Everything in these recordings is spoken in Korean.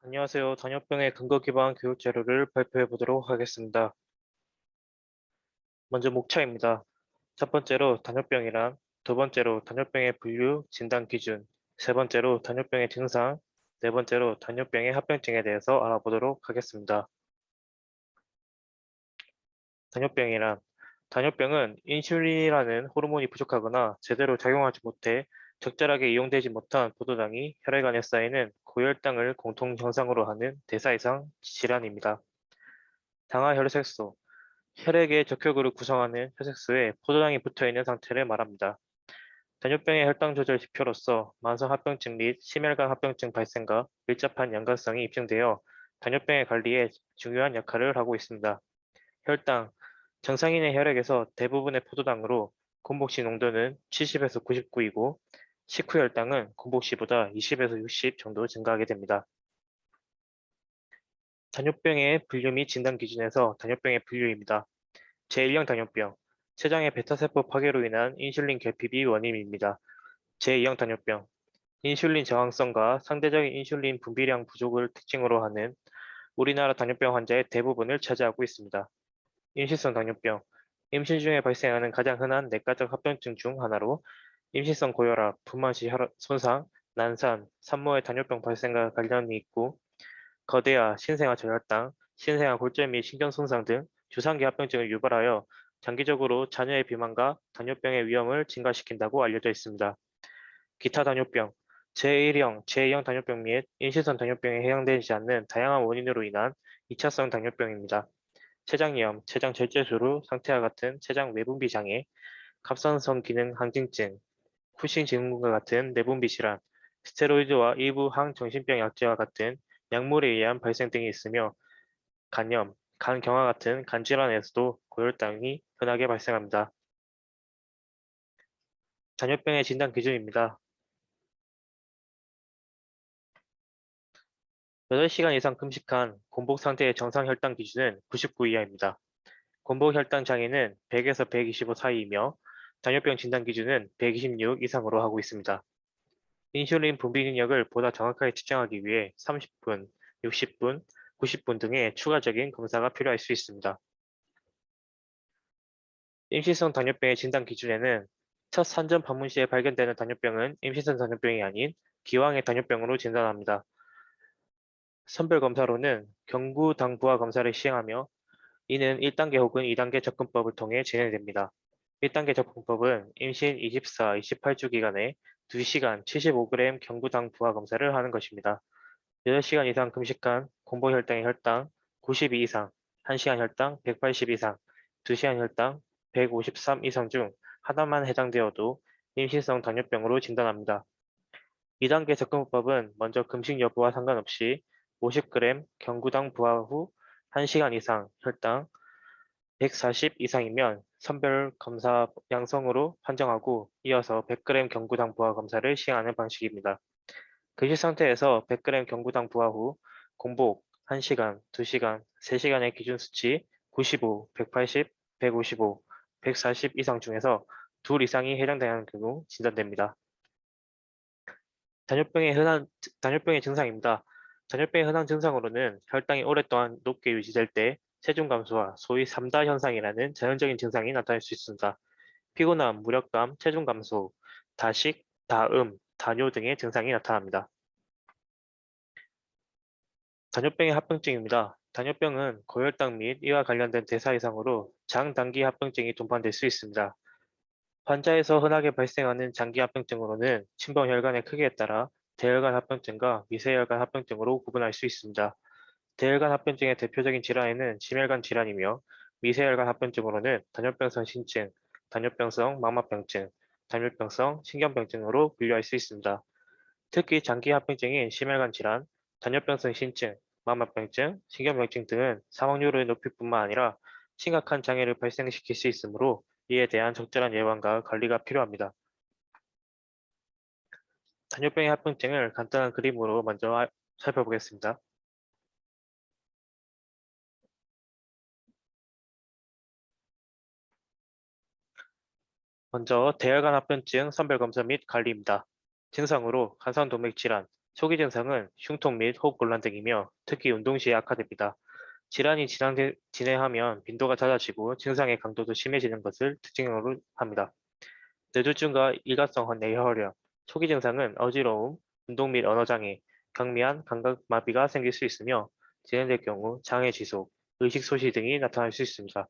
안녕하세요. 단협병의 근거 기반 교육 자료를 발표해 보도록 하겠습니다. 먼저 목차입니다. 첫 번째로 단협병이란, 두 번째로 단협병의 분류, 진단 기준, 세 번째로 단협병의 증상, 네 번째로 단협병의 합병증에 대해서 알아보도록 하겠습니다. 단협병이란, 단협병은 인슐린이라는 호르몬이 부족하거나 제대로 작용하지 못해 적절하게 이용되지 못한 포도당이 혈액 안에 쌓이는 고혈당을 공통 형상으로 하는 대사이상 질환입니다. 당화 혈색소, 혈액의 적혈구를 구성하는 혈색소에 포도당이 붙어있는 상태를 말합니다. 단뇨병의 혈당 조절 지표로서 만성 합병증 및 심혈관 합병증 발생과 밀접한 연관성이 입증되어 단뇨병의 관리에 중요한 역할을 하고 있습니다. 혈당, 정상인의 혈액에서 대부분의 포도당으로 공복시 농도는 70에서 99이고 식후 혈당은 공복시보다 20에서 60 정도 증가하게 됩니다. 단뇨병의 분류 및 진단 기준에서 단뇨병의 분류입니다. 제1형 단뇨병, 췌장의 베타세포 파괴로 인한 인슐린 결핍이 원인입니다. 제2형 단뇨병, 인슐린 저항성과 상대적인 인슐린 분비량 부족을 특징으로 하는 우리나라 단뇨병 환자의 대부분을 차지하고 있습니다. 임신성 단뇨병, 임신 중에 발생하는 가장 흔한 내과적 합병증 중 하나로 임신성 고혈압, 분만시 혈압 손상, 난산, 산모의 단뇨병 발생과 관련이 있고 거대화, 신생아 저혈당, 신생아 골절 및 신경 손상 등 주상기 합병증을 유발하여 장기적으로 자녀의 비만과 당뇨병의 위험을 증가시킨다고 알려져 있습니다. 기타 당뇨병, 제1형, 제2형 당뇨병 및 임신성 당뇨병에 해당되지 않는 다양한 원인으로 인한 2차성 당뇨병입니다. 췌장염, 췌장 절제술후 상태와 같은 췌장 외분비 장애, 갑상선 기능 항진증, 쿠싱 증후군과 같은 내분비 질환, 스테로이드와 일부 항정신병 약제와 같은 약물에 의한 발생 등이 있으며 간염, 간경화 같은 간질환에서도 고혈당이 흔하게 발생합니다. 당뇨병의 진단 기준입니다. 8시간 이상 금식한 공복 상태의 정상 혈당 기준은 99 이하입니다. 공복 혈당 장애는 100에서 125 사이이며 당뇨병 진단 기준은 126 이상으로 하고 있습니다. 인슐린 분비 능력을 보다 정확하게 측정하기 위해 30분, 60분, 90분 등의 추가적인 검사가 필요할 수 있습니다. 임신성 당뇨병의 진단 기준에는 첫 산전 방문 시에 발견되는 당뇨병은 임신성 당뇨병이 아닌 기왕의 당뇨병으로 진단합니다. 선별 검사로는 경구당부화 검사를 시행하며 이는 1단계 혹은 2단계 접근법을 통해 진행됩니다. 1단계 접근법은 임신 24, 28주 기간에 2시간 75g 경구당 부하 검사를 하는 것입니다. 8시간 이상 금식한 공복혈당의 혈당 92 이상, 1시간 혈당 180 이상, 2시간 혈당 153 이상 중 하나만 해당되어도 임신성 당뇨병으로 진단합니다. 2단계 접근법은 먼저 금식 여부와 상관없이 50g 경구당 부하 후 1시간 이상 혈당 140 이상이면 선별 검사 양성으로 판정하고 이어서 100g 경구당 부하 검사를 시행하는 방식입니다. 금식 상태에서 100g 경구당 부하 후 공복 1시간, 2시간, 3시간의 기준 수치 95, 180, 155, 140 이상 중에서 둘 이상이 해당되는 경우 진단됩니다. 단뇨병의 증상입니다. 단뇨병의 흔한 증상으로는 혈당이 오랫동안 높게 유지될 때 체중 감소와 소위 3다 현상이라는 자연적인 증상이 나타날 수 있습니다. 피곤함, 무력감, 체중 감소, 다식, 다음, 다뇨 등의 증상이 나타납니다. 당뇨병의 합병증입니다. 당뇨병은 고혈당 및 이와 관련된 대사 이상으로 장단기 합병증이 동반될 수 있습니다. 환자에서 흔하게 발생하는 장기 합병증으로는 침범 혈관의 크기에 따라 대혈관 합병증과 미세혈관 합병증으로 구분할 수 있습니다. 대혈관 합병증의 대표적인 질환에는 심혈관 질환이며 미세혈관 합병증으로는 단뇨병성 신증, 단뇨병성 망막병증, 단뇨병성 신경병증으로 분류할 수 있습니다. 특히 장기 합병증인 심혈관 질환, 단뇨병성 신증, 망막병증, 신경병증 등은 사망률을 높일 뿐만 아니라 심각한 장애를 발생시킬 수 있으므로 이에 대한 적절한 예방과 관리가 필요합니다. 당뇨병의 합병증을 간단한 그림으로 먼저 살펴보겠습니다. 먼저 대혈관 합병증 선별검사 및 관리입니다. 증상으로 간선동맥 질환, 초기 증상은 흉통 및 호흡 곤란 등이며 특히 운동 시에 악화됩니다. 질환이 진행하면 빈도가 잦아지고 증상의 강도도 심해지는 것을 특징으로 합니다. 뇌졸중과 일가성 뇌혈련, 초기 증상은 어지러움, 운동 및 언어장애, 경미한 감각마비가 생길 수 있으며 진행될 경우 장애 지속, 의식 소실 등이 나타날 수 있습니다.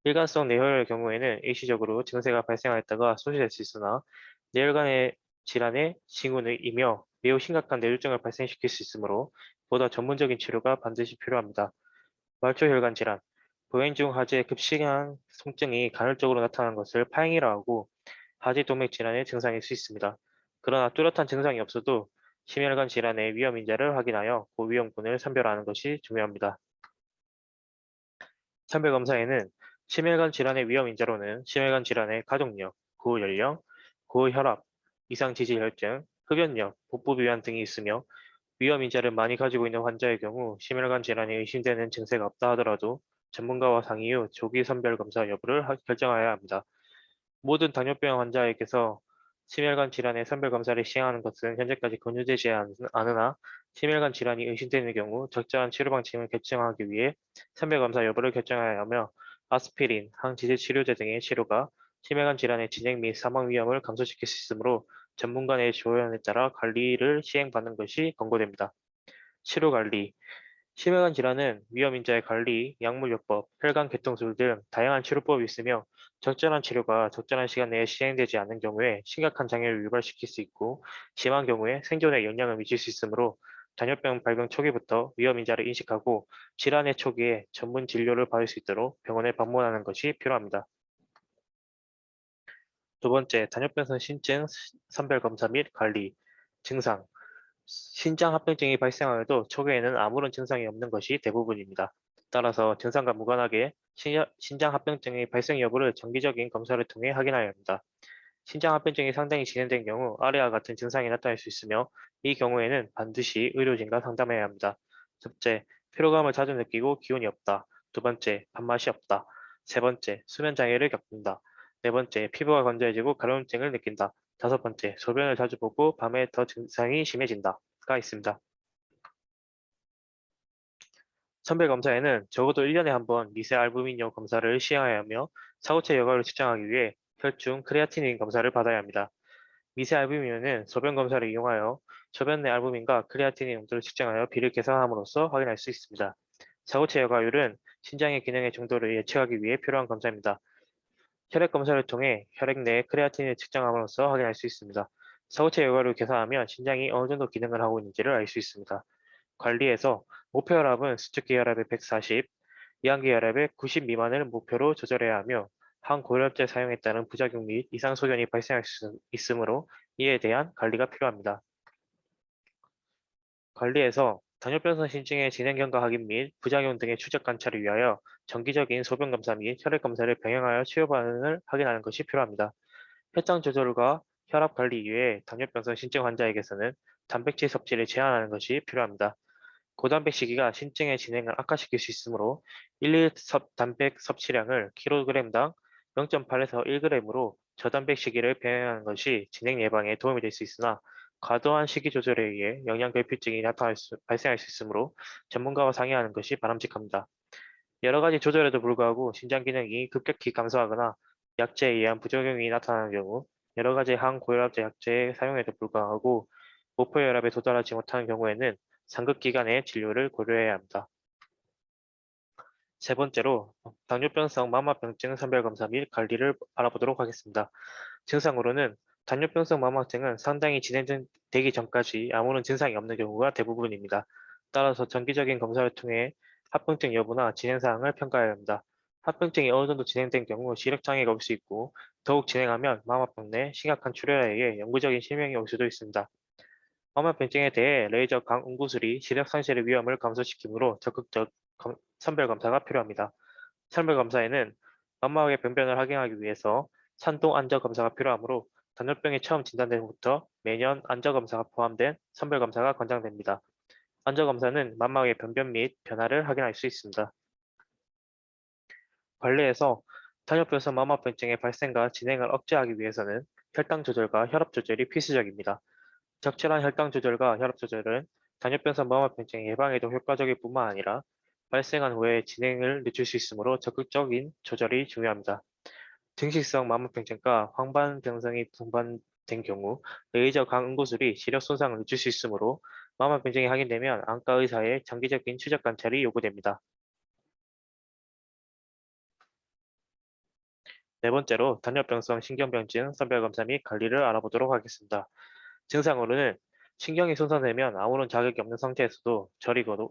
일관성 뇌혈의 경우에는 일시적으로 증세가 발생하였다가 소실될 수 있으나 뇌혈관의 질환의 징후이며 매우 심각한 뇌졸중을 발생시킬 수 있으므로 보다 전문적인 치료가 반드시 필요합니다. 말초혈관 질환, 보행 중 하지의 급식한 통증이 간헐적으로 나타나는 것을 파행이라 하고 하지 동맥 질환의 증상일 수 있습니다. 그러나 뚜렷한 증상이 없어도 심혈관 질환의 위험 인자를 확인하여 고위험군을 선별하는 것이 중요합니다. 선별 검사에는 심혈관 질환의 위험 인자로는 심혈관 질환의 가족력, 고연령, 고혈압, 이상 지질혈증, 흡연력, 복부비만 등이 있으며 위험 인자를 많이 가지고 있는 환자의 경우 심혈관 질환이 의심되는 증세가 없다 하더라도 전문가와 상의 후 조기 선별 검사 여부를 결정해야 합니다. 모든 당뇨병 환자에게서 심혈관 질환의 선별 검사를 시행하는 것은 현재까지 권유되지 않으나 심혈관 질환이 의심되는 경우 적절한 치료 방침을 결정하기 위해 선별 검사 여부를 결정해야 하며 아스피린, 항지질 치료제 등의 치료가 심혈관 질환의 진행 및 사망 위험을 감소시킬 수 있으므로 전문가의 조언에 따라 관리를 시행받는 것이 권고됩니다. 치료 관리 심혈관 질환은 위험 인자의 관리, 약물요법, 혈관 개통술 등 다양한 치료법이 있으며 적절한 치료가 적절한 시간 내에 시행되지 않는 경우에 심각한 장애를 유발시킬 수 있고 심한 경우에 생존에 영향을 미칠 수 있으므로 당뇨병 발병 초기부터 위험 인자를 인식하고 질환의 초기에 전문 진료를 받을 수 있도록 병원에 방문하는 것이 필요합니다. 두 번째, 당뇨병성 신증 선별 검사 및 관리, 증상. 신장 합병증이 발생하여도 초기에는 아무런 증상이 없는 것이 대부분입니다. 따라서 증상과 무관하게 신장 합병증의 발생 여부를 정기적인 검사를 통해 확인해야 합니다. 신장 합병증이 상당히 진행된 경우 아래와 같은 증상이 나타날 수 있으며 이 경우에는 반드시 의료진과 상담해야 합니다. 첫째, 피로감을 자주 느끼고 기운이 없다. 두 번째, 밥맛이 없다. 세 번째, 수면 장애를 겪는다. 네 번째, 피부가 건조해지고 가려움증을 느낀다. 다섯 번째, 소변을 자주 보고 밤에 더 증상이 심해진다가 있습니다. 선별 검사에는 적어도 1년에 한 번 미세 알부민용 검사를 시행해야 하며 사고체 여과를 측정하기 위해 혈중 크레아티닌 검사를 받아야 합니다. 미세 알부민은 소변 검사를 이용하여 소변 내 알부민과 크레아티닌 농도를 측정하여 비를 계산함으로써 확인할 수 있습니다. 사고체 여과율은 신장의 기능의 정도를 예측하기 위해 필요한 검사입니다. 혈액 검사를 통해 혈액 내 크레아틴을 측정함으로써 확인할 수 있습니다. 사고체 여과를 계산하면 신장이 어느 정도 기능을 하고 있는지를 알 수 있습니다. 관리에서 목표 혈압은 수축기 혈압의 140, 이항기 혈압의 90 미만을 목표로 조절해야 하며 항고혈압제 사용에 따른 부작용 및 이상 소견이 발생할 수 있으므로 이에 대한 관리가 필요합니다. 관리에서 당뇨병성 신증의 진행 경과 확인 및 부작용 등의 추적 관찰을 위하여 정기적인 소변 검사 및 혈액 검사를 병행하여 치료 반응을 확인하는 것이 필요합니다. 혈당 조절과 혈압 관리 이외에 당뇨병성 신증 환자에게서는 단백질 섭취를 제한하는 것이 필요합니다. 고단백 식이가 신증의 진행을 악화시킬 수 있으므로 일일 단백 섭취량을 kg당 0.8에서 1g으로 저단백 식이를 병행하는 것이 진행 예방에 도움이 될 수 있으나 과도한 식이 조절에 의해 영양 결핍증이 발생할 수 있으므로 전문가와 상의하는 것이 바람직합니다. 여러 가지 조절에도 불구하고 신장 기능이 급격히 감소하거나 약제에 의한 부작용이 나타나는 경우 여러 가지 항고혈압제 약제의 사용에도 불구하고 목표 혈압에 도달하지 못하는 경우에는 상급 기관의 진료를 고려해야 합니다. 세 번째로 당뇨병성 망막병증 선별검사 및 관리를 알아보도록 하겠습니다. 증상으로는 당뇨병성 망막증은 상당히 진행되기 전까지 아무런 증상이 없는 경우가 대부분입니다. 따라서 정기적인 검사를 통해 합병증 여부나 진행 사항을 평가해야 합니다. 합병증이 어느 정도 진행된 경우 시력장애가 올 수 있고 더욱 진행하면 망막병 내 심각한 출혈에 의해 영구적인 실명이 올 수도 있습니다. 망막병증에 대해 레이저 강응구술이 시력 상실의 위험을 감소시키므로 적극적 선별 검사가 필요합니다. 선별 검사에는 망막의 병변을 확인하기 위해서 산동 안저 검사가 필요하므로 당뇨병이 처음 진단된 후부터 매년 안저 검사가 포함된 선별 검사가 권장됩니다. 안저 검사는 망막의 병변 및 변화를 확인할 수 있습니다. 관리에서 당뇨병성 망막병증의 발생과 진행을 억제하기 위해서는 혈당 조절과 혈압 조절이 필수적입니다. 적절한 혈당 조절과 혈압 조절은 당뇨병성 마모병증 예방에도 효과적일 뿐만 아니라 발생한 후에 진행을 늦출 수 있으므로 적극적인 조절이 중요합니다. 증식성 마모병증과 황반변성이 동반된 경우 레이저 강응고술이 시력 손상을 늦출 수 있으므로 마모병증이 확인되면 안과 의사의 장기적인 추적 관찰이 요구됩니다. 네 번째로 당뇨병성 신경병증 선별검사 및 관리를 알아보도록 하겠습니다. 증상으로는 신경이 손상되면 아무런 자극이 없는 상태에서도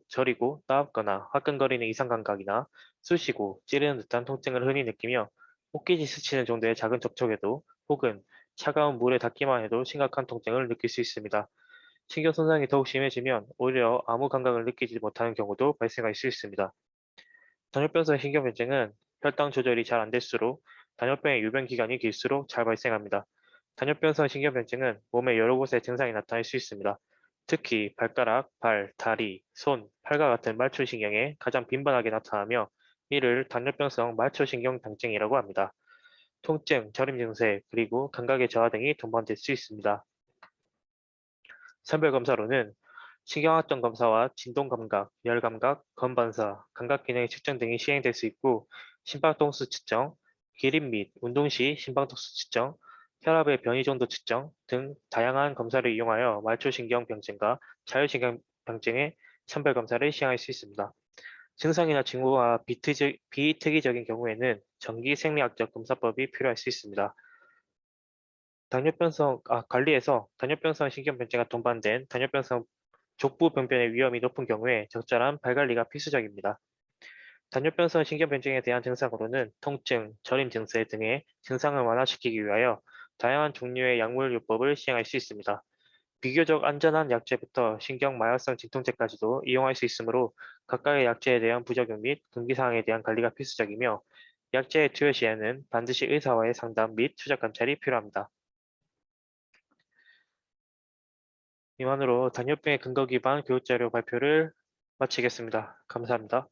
저리고 따갑거나 화끈거리는 이상 감각이나 쑤시고 찌르는 듯한 통증을 흔히 느끼며 옷깃이 스치는 정도의 작은 접촉에도 혹은 차가운 물에 닿기만 해도 심각한 통증을 느낄 수 있습니다. 신경 손상이 더욱 심해지면 오히려 아무 감각을 느끼지 못하는 경우도 발생할 수 있습니다. 당뇨병성 신경변증은 혈당 조절이 잘 안 될수록 당뇨병의 유병 기간이 길수록 잘 발생합니다. 당뇨병성 신경변증은 몸의 여러 곳에 증상이 나타날 수 있습니다. 특히 발가락, 발, 다리, 손, 팔과 같은 말초신경에 가장 빈번하게 나타나며 이를 당뇨병성 말초신경병증이라고 합니다. 통증, 저림 증세, 그리고 감각의 저하 등이 동반될 수 있습니다. 선별검사로는 신경학적 검사와 진동감각, 열감각, 건반사, 감각기능의 측정 등이 시행될 수 있고 심박동수 측정, 기립 및 운동 시 심박동수 측정, 혈압의 변이 정도 측정 등 다양한 검사를 이용하여 말초신경병증과 자율신경병증의 선별검사를 시행할 수 있습니다. 증상이나 징후가 비특이적인 경우에는 정기 생리학적 검사법이 필요할 수 있습니다. 관리에서 당뇨병성 신경변제가 동반된 당뇨병성 족부 병변의 위험이 높은 경우에 적절한 발관리가 필수적입니다. 당뇨병성 신경변증에 대한 증상으로는 통증, 저림 증세 등의 증상을 완화시키기 위하여 다양한 종류의 약물요법을 시행할 수 있습니다. 비교적 안전한 약제부터 신경마약성 진통제까지도 이용할 수 있으므로 각각의 약제에 대한 부작용 및 금기사항에 대한 관리가 필수적이며 약제의 투여 시에는 반드시 의사와의 상담 및 추적 관찰이 필요합니다. 이만으로 당뇨병의 근거 기반 교육자료 발표를 마치겠습니다. 감사합니다.